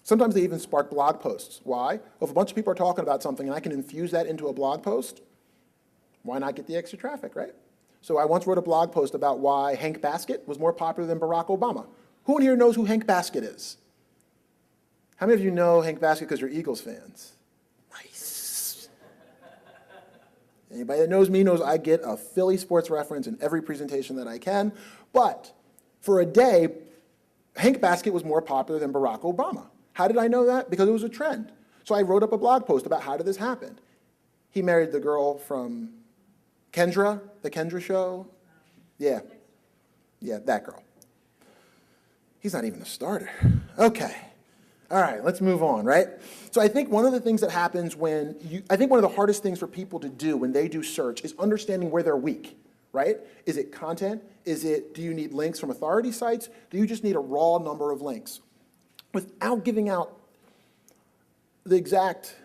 A: Sometimes they even spark blog posts. Why? Well, if a bunch of people are talking about something and I can infuse that into a blog post, why not get the extra traffic, right? So I once wrote a blog post about why Hank Baskett was more popular than Barack Obama. Who in here knows who Hank Baskett is? How many of you know Hank Baskett because you're Eagles fans? Nice. Anybody that knows me knows I get a Philly sports reference in every presentation that I can. But for a day, Hank Baskett was more popular than Barack Obama. How did I know that? Because it was a trend. So I wrote up a blog post about how did this happen. He married the girl from Kendra, the Kendra show. Yeah, that girl. He's not even a starter. Okay. All right, let's move on, right? So I think one of the things that happens one of the hardest things for people to do when they do search is understanding where they're weak, right? Is it content? Do you need links from authority sites? Do you just need a raw number of links? Without giving out the exact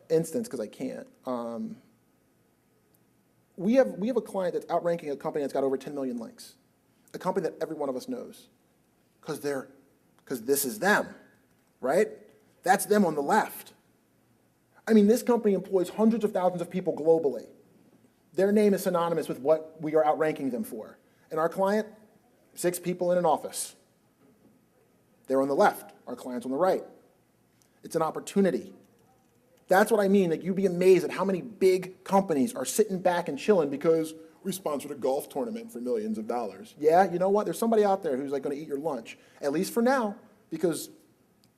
A: instance, because I can't, we have a client that's outranking a company that's got over 10 million links, a company that every one of us knows, because this is them, right? That's them on the left. I mean, this company employs hundreds of thousands of people globally. Their name is synonymous with what we are outranking them for. And our client, 6 people in an office. They're on the left, our client's on the right. It's an opportunity. That's what I mean, like you'd be amazed at how many big companies are sitting back and chilling because we sponsored a golf tournament for millions of dollars. Yeah, you know what? There's somebody out there who's like gonna eat your lunch, at least for now, because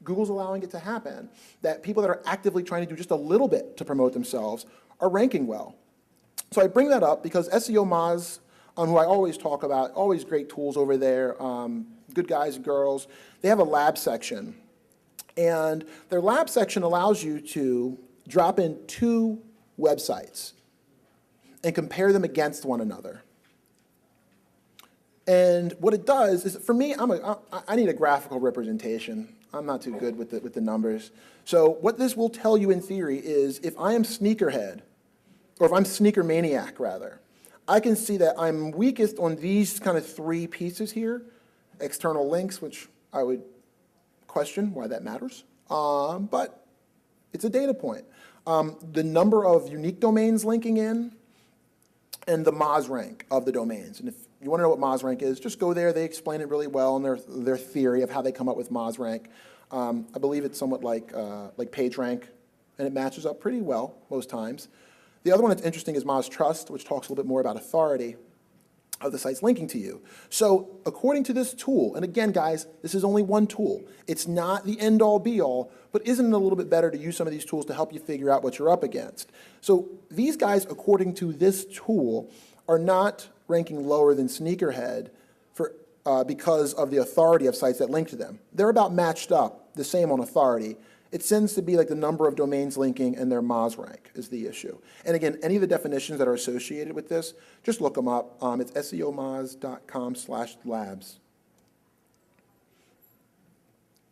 A: Google's allowing it to happen, that people that are actively trying to do just a little bit to promote themselves are ranking well. So I bring that up because SEOmoz who I always talk about, always great tools over there, good guys and girls. They have a lab section. And their lab section allows you to drop in 2 websites and compare them against one another. And what it does is, for me, I need a graphical representation. I'm not too good with the numbers. So what this will tell you in theory is if I am sneakerhead, or if I'm sneaker maniac rather, I can see that I'm weakest on these kind of 3 pieces here, external links, which I would question why that matters, but it's a data point. The number of unique domains linking in, and the Moz rank of the domains. And if you want to know what Moz rank is, just go there. They explain it really well in their theory of how they come up with Moz rank. I believe it's somewhat like PageRank, and it matches up pretty well most times. The other one that's interesting is Moz Trust, which talks a little bit more about authority of the sites linking to you. So according to this tool, and again, guys, this is only one tool. It's not the end-all, be-all, but isn't it a little bit better to use some of these tools to help you figure out what you're up against? So these guys, according to this tool, are not ranking lower than Sneakerhead because of the authority of sites that link to them. They're about matched up, the same on authority. It tends to be like the number of domains linking and their Moz rank is the issue. And again, any of the definitions that are associated with this, just look them up. It's SEOmoz.com/labs.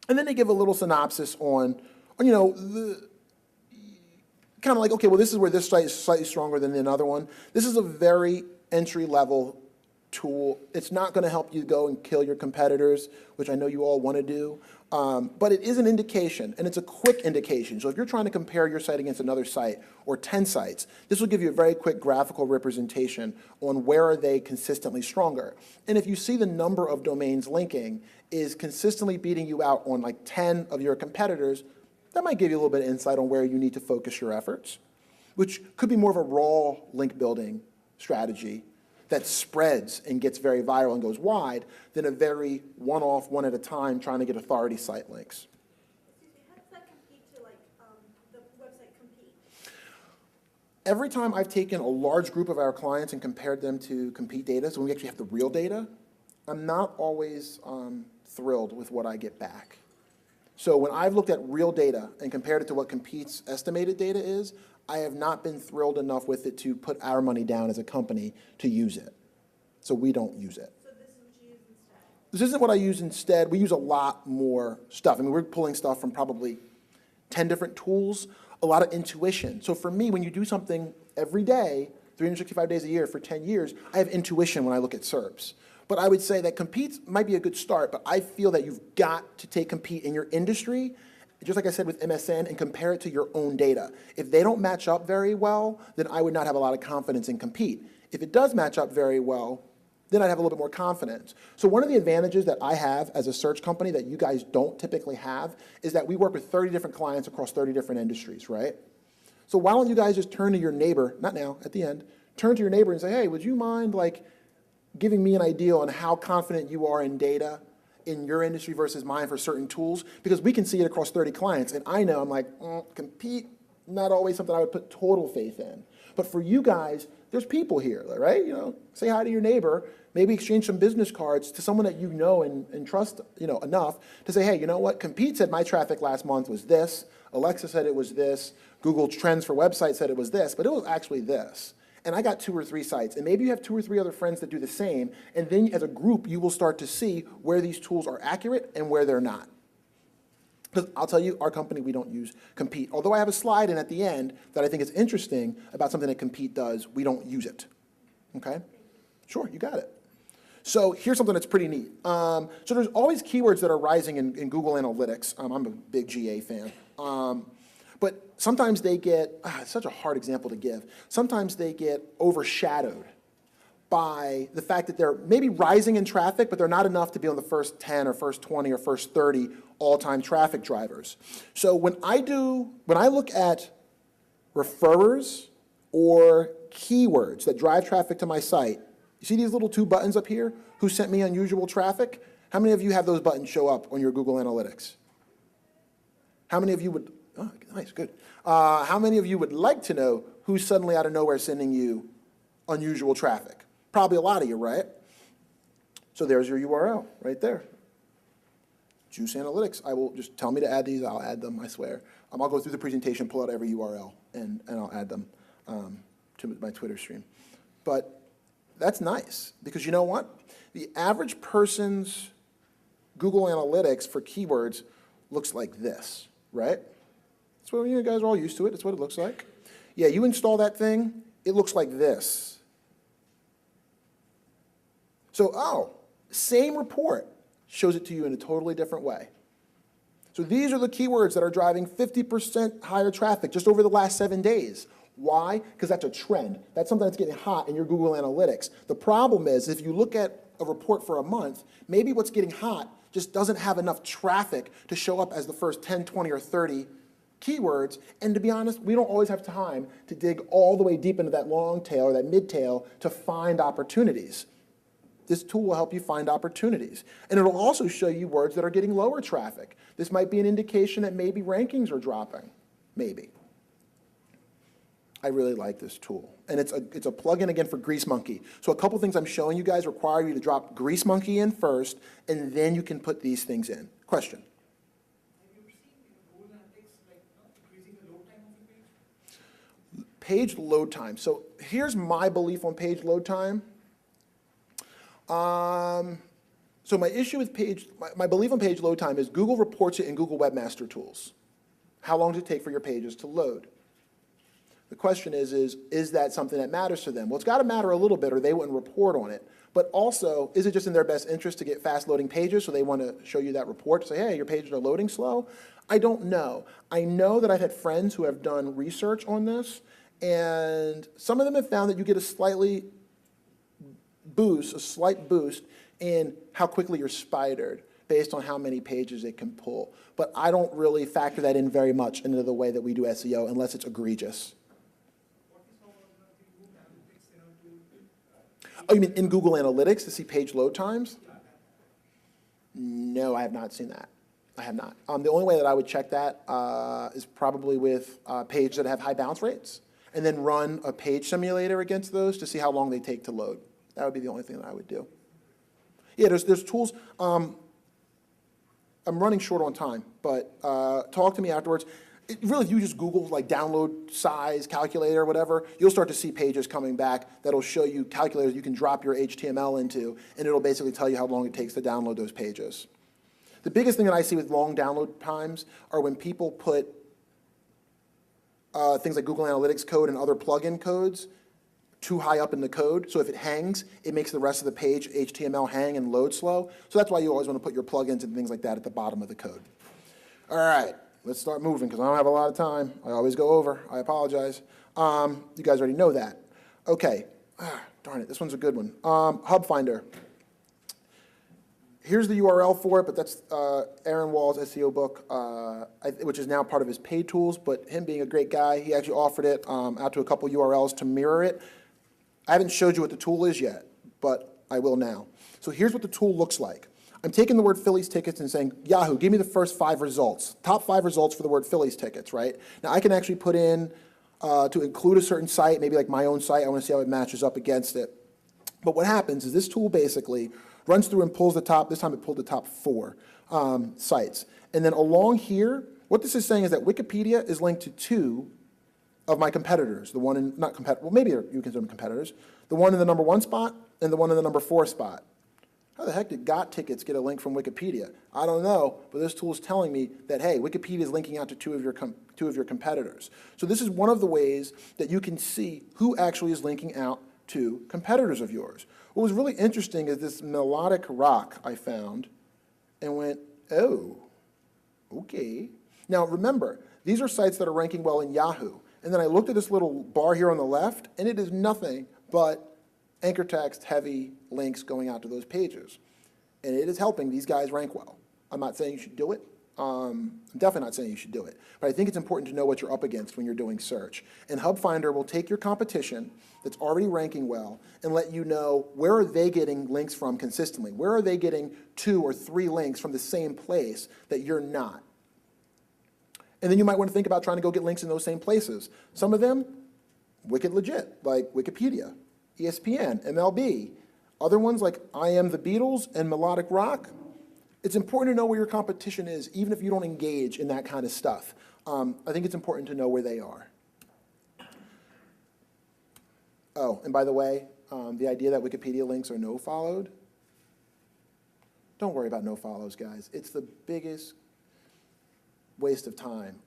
A: And then they give a little synopsis on kind of like, okay, well, this is where this site is slightly stronger than another one. This is a very entry-level tool. It's not going to help you go and kill your competitors, which I know you all want to do. But it is an indication, and it's a quick indication. So if you're trying to compare your site against another site or 10 sites, this will give you a very quick graphical representation on where are they consistently stronger. And if you see the number of domains linking is consistently beating you out on like 10 of your competitors, that might give you a little bit of insight on where you need to focus your efforts, which could be more of a raw link building strategy that spreads and gets very viral and goes wide than a very one-off, one at a time, trying to get authority site links.
C: Excuse me, how does that compete to the website compete?
A: Every time I've taken a large group of our clients and compared them to compete data, so when we actually have the real data, I'm not always thrilled with what I get back. So when I've looked at real data and compared it to what Compete's estimated data is, I have not been thrilled enough with it to put our money down as a company to use it. So we don't use it.
C: So this is what you use instead?
A: This isn't what I use instead. We use a lot more stuff. I mean, we're pulling stuff from probably 10 different tools, a lot of intuition. So for me, when you do something every day, 365 days a year for 10 years, I have intuition when I look at SERPs. But I would say that Compete might be a good start, but I feel that you've got to take Compete in your industry, just like I said with MSN, and compare it to your own data. If they don't match up very well, then I would not have a lot of confidence in Compete. If it does match up very well, then I'd have a little bit more confidence. So one of the advantages that I have as a search company that you guys don't typically have is that we work with 30 different clients across 30 different industries, right? So why don't you guys just turn to your neighbor, not now, at the end, turn to your neighbor and say, hey, would you mind like giving me an idea on how confident you are in data in your industry versus mine for certain tools? Because we can see it across 30 clients, and I know I'm like, Compete, not always something I would put total faith in. But for you guys, there's people here, right? You know, say hi to your neighbor, maybe exchange some business cards to someone that you know and trust, enough to say, hey, you know what? Compete said my traffic last month was this. Alexa said it was this. Google Trends for websites said it was this, but it was actually this. And I got 2 or 3 sites, and maybe you have 2 or 3 other friends that do the same, and then as a group, you will start to see where these tools are accurate and where they're not. Because I'll tell you, our company, we don't use Compete. Although I have a slide in at the end that I think is interesting about something that Compete does, we don't use it. Okay? Sure, you got it. So here's something that's pretty neat. So there's always keywords that are rising in Google Analytics. I'm a big GA fan. But sometimes they get, it's such a hard example to give, sometimes they get overshadowed by the fact that they're maybe rising in traffic, but they're not enough to be on the first 10 or first 20 or first 30 all-time traffic drivers. So when I look at referrers or keywords that drive traffic to my site, you see these little 2 buttons up here, who sent me unusual traffic? How many of you have those buttons show up on your Google Analytics? How many of you would, oh, nice, good. How many of you would like to know who's suddenly out of nowhere sending you unusual traffic? Probably a lot of you, right? So there's your URL right there. Juice Analytics. I will just tell me to add these. I'll add them, I swear. I'll go through the presentation, pull out every URL, and I'll add them to my Twitter stream. But that's nice, because you know what? The average person's Google Analytics for keywords looks like this, right? That's what you guys are all used to it. That's what it looks like. Yeah, you install that thing, it looks like this. So, oh, same report shows it to you in a totally different way. So these are the keywords that are driving 50% higher traffic just over the last 7 days. Why? Because that's a trend. That's something that's getting hot in your Google Analytics. The problem is, if you look at a report for a month, maybe what's getting hot just doesn't have enough traffic to show up as the first 10, 20, or 30 keywords. And to be honest, we don't always have time to dig all the way deep into that long tail or that mid tail to find opportunities. This tool will help you find opportunities. And it'll also show you words that are getting lower traffic. This might be an indication that maybe rankings are dropping, maybe. I really like this tool. And it's a plugin, again, for Grease Monkey. So a couple things I'm showing you guys require you to drop Grease Monkey in first, and then you can put these things in. Question?
B: Have you seen Google Analytics increasing the load time of the page?
A: Page load time. So here's my belief on page load time. So my issue with my belief on page load time is Google reports it in Google Webmaster Tools. How long does it take for your pages to load? The question is that something that matters to them? Well, it's got to matter a little bit, or they wouldn't report on it. But also, is it just in their best interest to get fast loading pages, so they want to show you that report, say, hey, your pages are loading slow? I don't know. I know that I've had friends who have done research on this, and some of them have found that you get a slight boost in how quickly you're spidered based on how many pages it can pull. But I don't really factor that in very much into the way that we do SEO unless it's egregious. Oh, you mean in Google Analytics to see page load times? No, I have not seen that. I have not. The only way that I would check that is probably with pages that have high bounce rates, and then run a page simulator against those to see how long they take to load. That would be the only thing that I would do. Yeah, there's tools. I'm running short on time, but talk to me afterwards. Really, if you just Google like download size calculator or whatever, you'll start to see pages coming back that'll show you calculators you can drop your HTML into, and it'll basically tell you how long it takes to download those pages. The biggest thing that I see with long download times are when people put things like Google Analytics code and other plugin codes too high up in the code. So if it hangs, it makes the rest of the page HTML hang and load slow. So that's why you always want to put your plugins and things like that at the bottom of the code. All right, let's start moving because I don't have a lot of time. I always go over. I apologize. You guys already know that. Okay. Darn it, this one's a good one. Hub Finder. Here's the URL for it, but that's Aaron Wall's SEO book, which is now part of his paid tools, but him being a great guy, he actually offered it out to a couple URLs to mirror it. I haven't showed you what the tool is yet, but I will now. So here's what the tool looks like. I'm taking the word Phillies tickets and saying, Yahoo, give me the first 5 results, top 5 results for the word Phillies tickets, right? Now I can actually put in to include a certain site, maybe like my own site, I want to see how it matches up against it. But what happens is this tool basically runs through and pulls the top, this time it pulled the top 4 sites. And then along here, what this is saying is that Wikipedia is linked to 2 of my competitors, the one in, not competitor, well maybe you consider them competitors, the one in the number 1 spot and the one in the number 4 spot. How the heck did Got Tickets get a link from Wikipedia? I don't know, but this tool is telling me that, hey, Wikipedia is linking out to 2 of your competitors. So this is one of the ways that you can see who actually is linking out to competitors of yours. What was really interesting is this melodic rock I found and went, oh, okay. Now remember, these are sites that are ranking well in Yahoo. And then I looked at this little bar here on the left, and it is nothing but anchor text heavy links going out to those pages. And it is helping these guys rank well. I'm not saying you should do it. I'm definitely not saying you should do it. But I think it's important to know what you're up against when you're doing search. And Hub Finder will take your competition that's already ranking well and let you know where are they getting links from consistently. Where are they getting 2 or 3 links from the same place that you're not? And then you might want to think about trying to go get links in those same places. Some of them, wicked legit, like Wikipedia. ESPN, MLB, other ones like I Am the Beatles and Melodic Rock. It's important to know where your competition is, even if you don't engage in that kind of stuff. I think it's important to know where they are. Oh, and by the way, the idea that Wikipedia links are no-followed, don't worry about no-follows, guys. It's the biggest waste of time.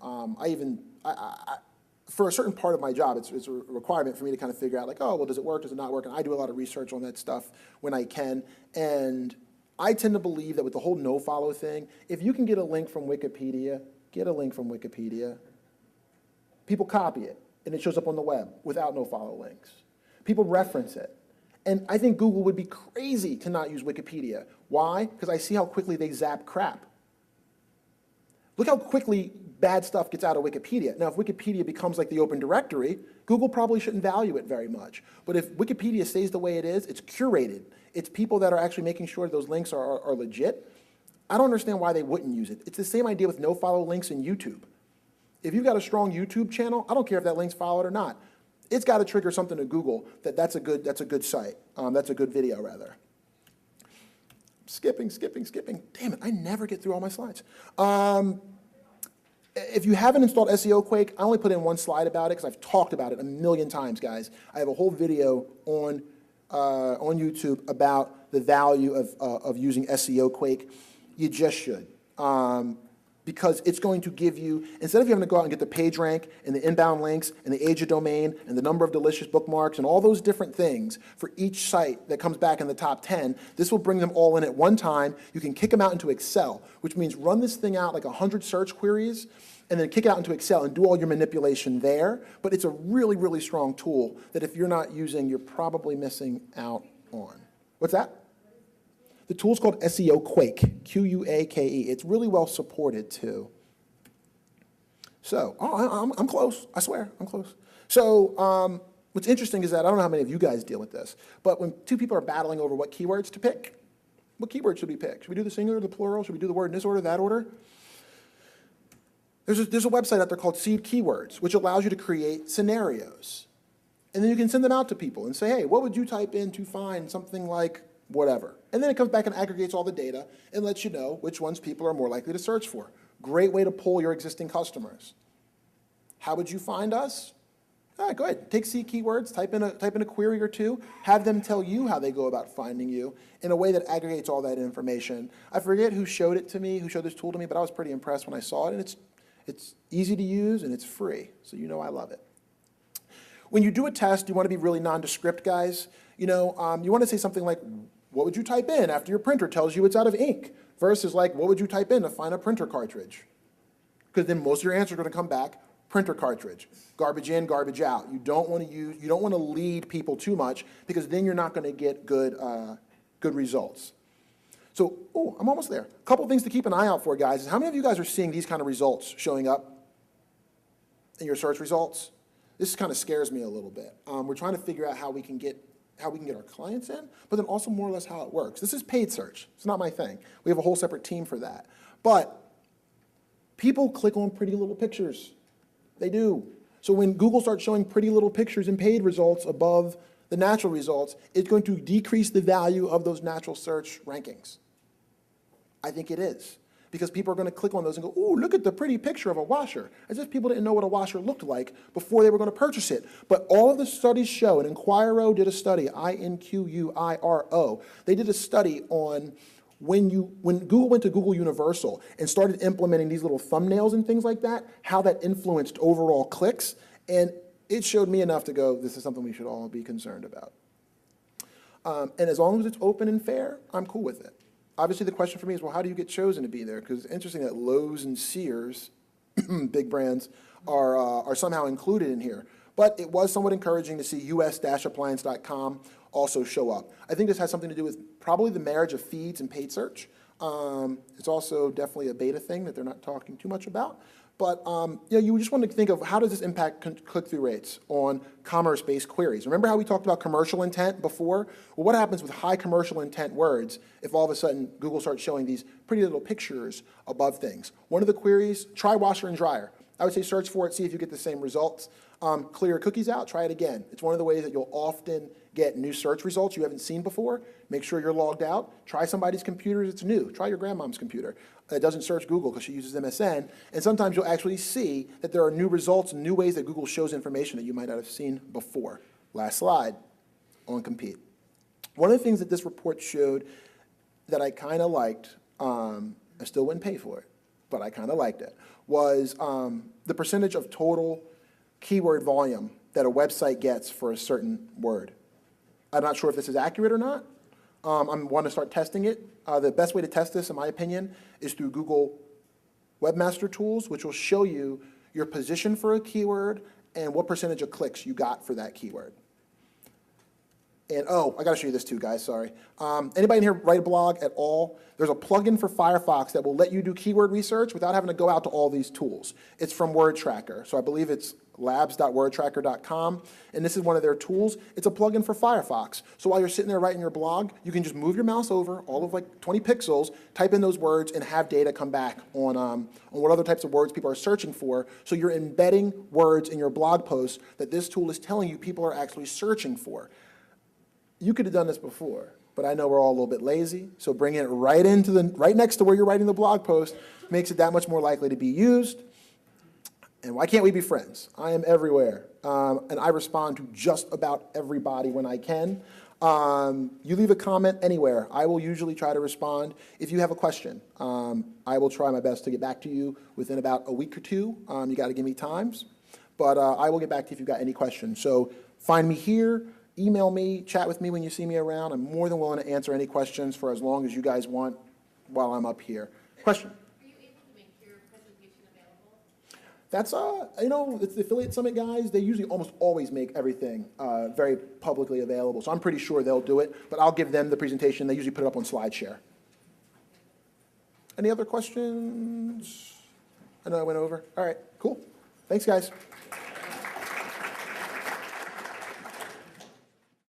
A: For a certain part of my job, it's a requirement for me to kind of figure out, like, oh, well, does it work, does it not work? And I do a lot of research on that stuff when I can. And I tend to believe that with the whole no-follow thing, if you can get a link from Wikipedia, get a link from Wikipedia. People copy it, and it shows up on the web without no-follow links. People reference it. And I think Google would be crazy to not use Wikipedia. Why? Because I see how quickly they zap crap. Look how quickly bad stuff gets out of Wikipedia. Now, if Wikipedia becomes like the open directory, Google probably shouldn't value it very much. But if Wikipedia stays the way it is, it's curated. It's people that are actually making sure those links are legit. I don't understand why they wouldn't use it. It's the same idea with no-follow links in YouTube. If you've got a strong YouTube channel, I don't care if that link's followed or not. It's got to trigger something to Google that's a good site. That's a good video, rather. Skipping. Damn it, I never get through all my slides. If you haven't installed SEOquake, I only put in one slide about it because I've talked about it a million times, guys. I have a whole video on YouTube about the value of using SEOquake. You just should. Because it's going to give you, instead of you having to go out and get the page rank and the inbound links and the age of domain and the number of delicious bookmarks and all those different things for each site that comes back in the top 10, this will bring them all in at one time. You can kick them out into Excel, which means run this thing out like 100 search queries and then kick it out into Excel and do all your manipulation there. But it's a really, really strong tool that if you're not using, you're probably missing out on. What's that? The tool's called SEOquake, Q-U-A-K-E. It's really well supported, too. So, I'm close. I swear, I'm close. So, what's interesting is that, I don't know how many of you guys deal with this, but when two people are battling over what keywords to pick, what keyword should we pick? Should we do the singular, the plural? Should we do the word in this order, that order? There's a website out there called Seed Keywords, which allows you to create scenarios. And then you can send them out to people and say, hey, what would you type in to find something like whatever? And then it comes back and aggregates all the data and lets you know which ones people are more likely to search for. Great way to pull your existing customers. How would you find us? All right, go ahead. Take C keywords, type in a query or two, have them tell you how they go about finding you in a way that aggregates all that information. I forget who showed it to me, who showed this tool to me, but I was pretty impressed when I saw it, and it's easy to use and it's free, so you know I love it. When you do a test, you want to be really nondescript, guys. You know, you want to say something like, what would you type in after your printer tells you it's out of ink? Versus like, what would you type in to find a printer cartridge? Because then most of your answers are going to come back, printer cartridge, garbage in, garbage out. You don't want to lead people too much because then you're not going to get good results. So, I'm almost there. A couple things to keep an eye out for, guys, is how many of you guys are seeing these kind of results showing up in your search results? This kind of scares me a little bit. We're trying to figure out how we can get our clients in, but then also more or less how it works. This is paid search. It's not my thing. We have a whole separate team for that. But people click on pretty little pictures. They do. So when Google starts showing pretty little pictures in paid results above the natural results, it's going to decrease the value of those natural search rankings. I think it is. Because people are going to click on those and go, ooh, look at the pretty picture of a washer. As if people didn't know what a washer looked like before they were going to purchase it. But all of the studies show, and Inquiro did a study, I-N-Q-U-I-R-O. They did a study on when Google went to Google Universal and started implementing these little thumbnails and things like that, how that influenced overall clicks. And it showed me enough to go, this is something we should all be concerned about. And as long as it's open and fair, I'm cool with it. Obviously, the question for me is, well, how do you get chosen to be there? Because it's interesting that Lowe's and Sears, big brands, are somehow included in here. But it was somewhat encouraging to see us-appliance.com also show up. I think this has something to do with probably the marriage of feeds and paid search. It's also definitely a beta thing that they're not talking too much about. But you just want to think of how does this impact click-through rates on commerce-based queries. Remember how we talked about commercial intent before? Well, what happens with high commercial intent words if all of a sudden Google starts showing these pretty little pictures above things? One of the queries, try washer and dryer. I would say search for it, see if you get the same results. Clear your cookies out, try it again. It's one of the ways that you'll often get new search results you haven't seen before. Make sure you're logged out. Try somebody's computer that's new. Try your grandmom's computer. It doesn't search Google because she uses MSN. And sometimes you'll actually see that there are new results, new ways that Google shows information that you might not have seen before. Last slide on compete. One of the things that this report showed that I kind of liked, I still wouldn't pay for it, but I kind of liked it, was the percentage of total keyword volume that a website gets for a certain word. I'm not sure if this is accurate or not. I want to start testing it. The best way to test this, in my opinion, is through Google Webmaster Tools, which will show you your position for a keyword and what percentage of clicks you got for that keyword. And oh, I got to show you this too, guys, sorry. Anybody in here write a blog at all? There's a plugin for Firefox that will let you do keyword research without having to go out to all these tools. It's from WordTracker, so I believe it's labs.wordtracker.com, and this is one of their tools. It's a plugin for Firefox. So while you're sitting there writing your blog, you can just move your mouse over all of like 20 pixels, type in those words, and have data come back on what other types of words people are searching for. So you're embedding words in your blog posts that this tool is telling you people are actually searching for. You could have done this before, but I know we're all a little bit lazy, so bringing it right next to where you're writing the blog post makes it that much more likely to be used. And why can't we be friends? I am everywhere, and I respond to just about everybody when I can. You leave a comment anywhere, I will usually try to respond. If you have a question, I will try my best to get back to you within about a week or two. You got to give me times, but I will get back to you if you've got any questions. So find me here. Email me, chat with me when you see me around. I'm more than willing to answer any questions for as long as you guys want while I'm up here. Question?
D: Are you able to make your presentation available?
A: That's, it's the Affiliate Summit guys. They usually almost always make everything very publicly available. So I'm pretty sure they'll do it, but I'll give them the presentation. They usually put it up on SlideShare. Any other questions? I know I went over. All right, cool. Thanks, guys.